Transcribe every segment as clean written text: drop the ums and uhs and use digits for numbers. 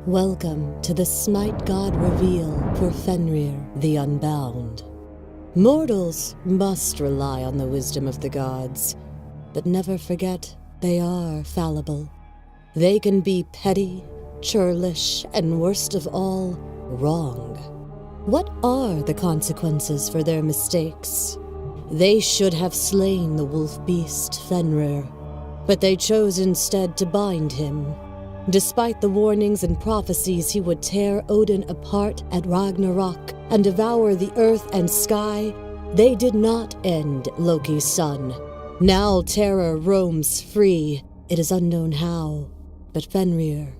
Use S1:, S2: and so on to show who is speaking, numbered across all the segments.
S1: Welcome to the Smite God reveal for Fenrir the Unbound. Mortals must rely on the wisdom of the gods, but never forget they are fallible. They can be petty, churlish, and worst of all, wrong. What are the consequences for their mistakes? They should have slain the wolf beast Fenrir, but they chose instead to bind him. Despite the warnings and prophecies he would tear Odin apart at Ragnarok and devour the earth and sky, they did not end Loki's son. Now terror roams free. It is unknown how, but Fenrir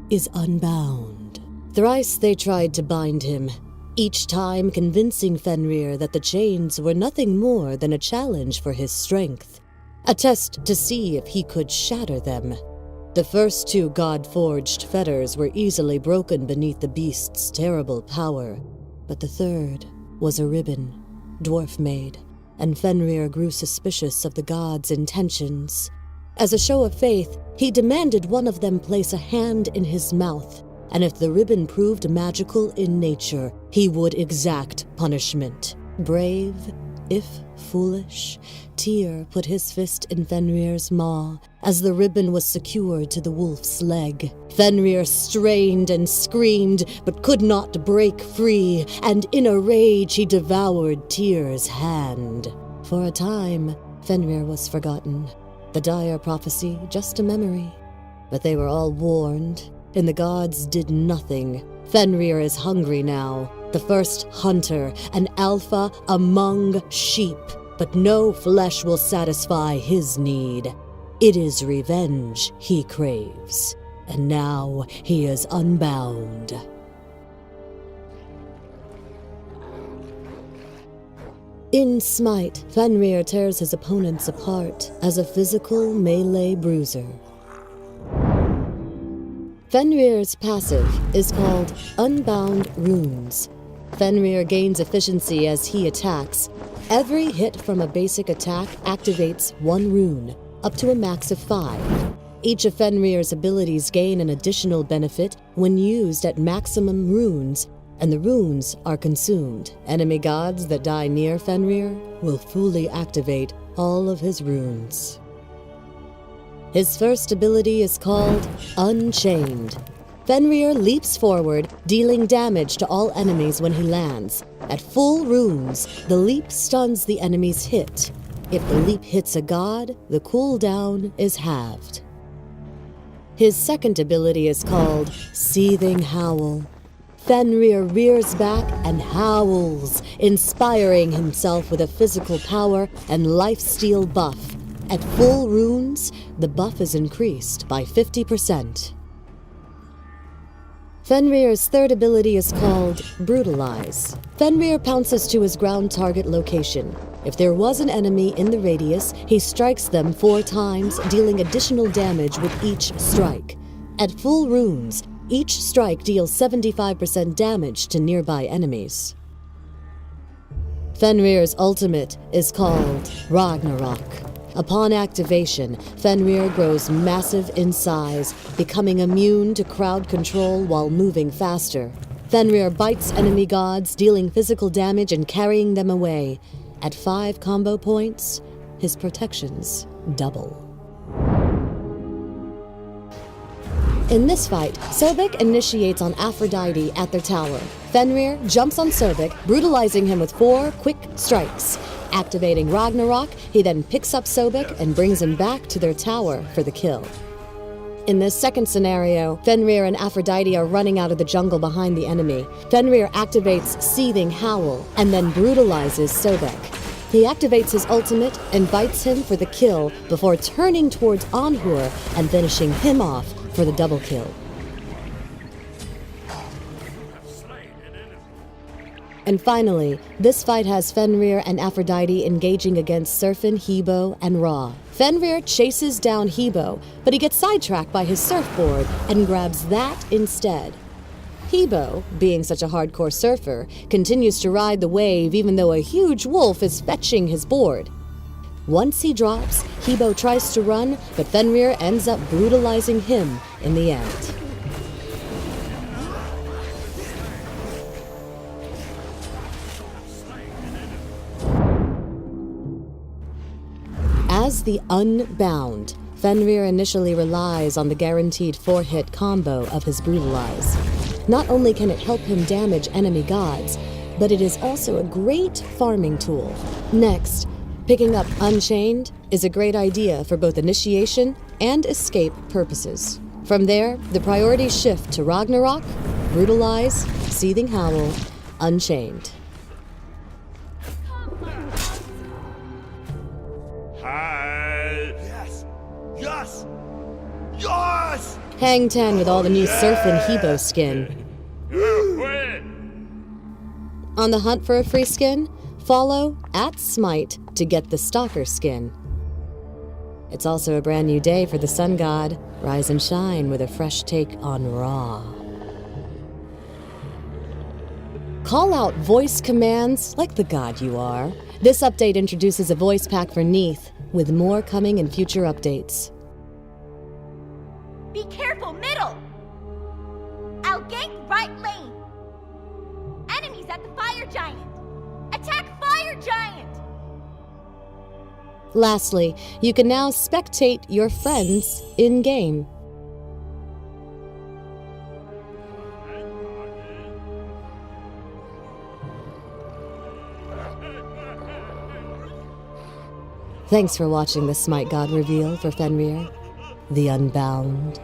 S1: is unbound. Thrice they tried to bind him, each time convincing Fenrir that the chains were nothing more than a challenge for his strength, a test to see if he could shatter them. The first two god-forged fetters were easily broken beneath the beast's terrible power, but the third was a ribbon, dwarf-made, and Fenrir grew suspicious of the god's intentions. As a show of faith, he demanded one of them place a hand in his mouth, and if the ribbon proved magical in nature, he would exact punishment. Brave, if foolish, Tyr put his fist in Fenrir's maw as the ribbon was secured to the wolf's leg. Fenrir strained and screamed, but could not break free, and in a rage he devoured Tyr's hand. For a time, Fenrir was forgotten, the dire prophecy just a memory. But they were all warned, and the gods did nothing. Fenrir is hungry now, the first hunter, an alpha among sheep. But no flesh will satisfy his need. It is revenge he craves, and now he is unbound. In Smite, Fenrir tears his opponents apart as a physical melee bruiser. Fenrir's passive is called Unbound Runes. Fenrir gains efficiency as he attacks. Every hit from a basic attack activates one rune, up to a max of 5. Each of Fenrir's abilities gain an additional benefit when used at maximum runes, and the runes are consumed. Enemy gods that die near Fenrir will fully activate all of his runes. His first ability is called Unchained. Fenrir leaps forward, dealing damage to all enemies when he lands. At full runes, the leap stuns the enemy's hit. If the leap hits a god, the cooldown is halved. His second ability is called Seething Howl. Fenrir rears back and howls, inspiring himself with a physical power and lifesteal buff. At full runes, the buff is increased by 50%. Fenrir's third ability is called Brutalize. Fenrir pounces to his ground target location. If there was an enemy in the radius, he strikes them 4 times, dealing additional damage with each strike. At full runes, each strike deals 75% damage to nearby enemies. Fenrir's ultimate is called Ragnarok. Upon activation, Fenrir grows massive in size, becoming immune to crowd control while moving faster. Fenrir bites enemy gods, dealing physical damage and carrying them away. At 5 combo points, his protections double. In this fight, Sobek initiates on Aphrodite at their tower. Fenrir jumps on Sobek, brutalizing him with 4 quick strikes. Activating Ragnarok, he then picks up Sobek and brings him back to their tower for the kill. In this second scenario, Fenrir and Aphrodite are running out of the jungle behind the enemy. Fenrir activates Seething Howl and then brutalizes Sobek. He activates his ultimate and bites him for the kill before turning towards Anhur and finishing him off for the double kill. And finally, this fight has Fenrir and Aphrodite engaging against Surfin, Hebo, and Ra. Fenrir chases down Hebo, but he gets sidetracked by his surfboard and grabs that instead. Hebo, being such a hardcore surfer, continues to ride the wave even though a huge wolf is fetching his board. Once he drops, Hebo tries to run, but Fenrir ends up brutalizing him in the end. As the Unbound, Fenrir initially relies on the guaranteed 4-hit combo of his Brutalize. Not only can it help him damage enemy gods, but it is also a great farming tool. Next, picking up Unchained is a great idea for both initiation and escape purposes. From there, the priorities shift to Ragnarok, Brutalize, Seething Howl, Unchained.
S2: Hi! Yes! Yes! Yes!
S1: Hang 10 with all the new Surfin' Hebo skin. On the hunt for a free skin? Follow @Smite to get the Stalker skin. It's also a brand new day for the Sun God. Rise and shine with a fresh take on Raw. Call out voice commands like the god you are. This update introduces a voice pack for Neath, with more coming in future updates.
S3: Be careful, middle! I'll gank right lane! Enemies at the fire giant! Attack fire giant!
S1: Lastly, you can now spectate your friends in-game. Thanks for watching the Smite God reveal for Fenrir, the Unbound.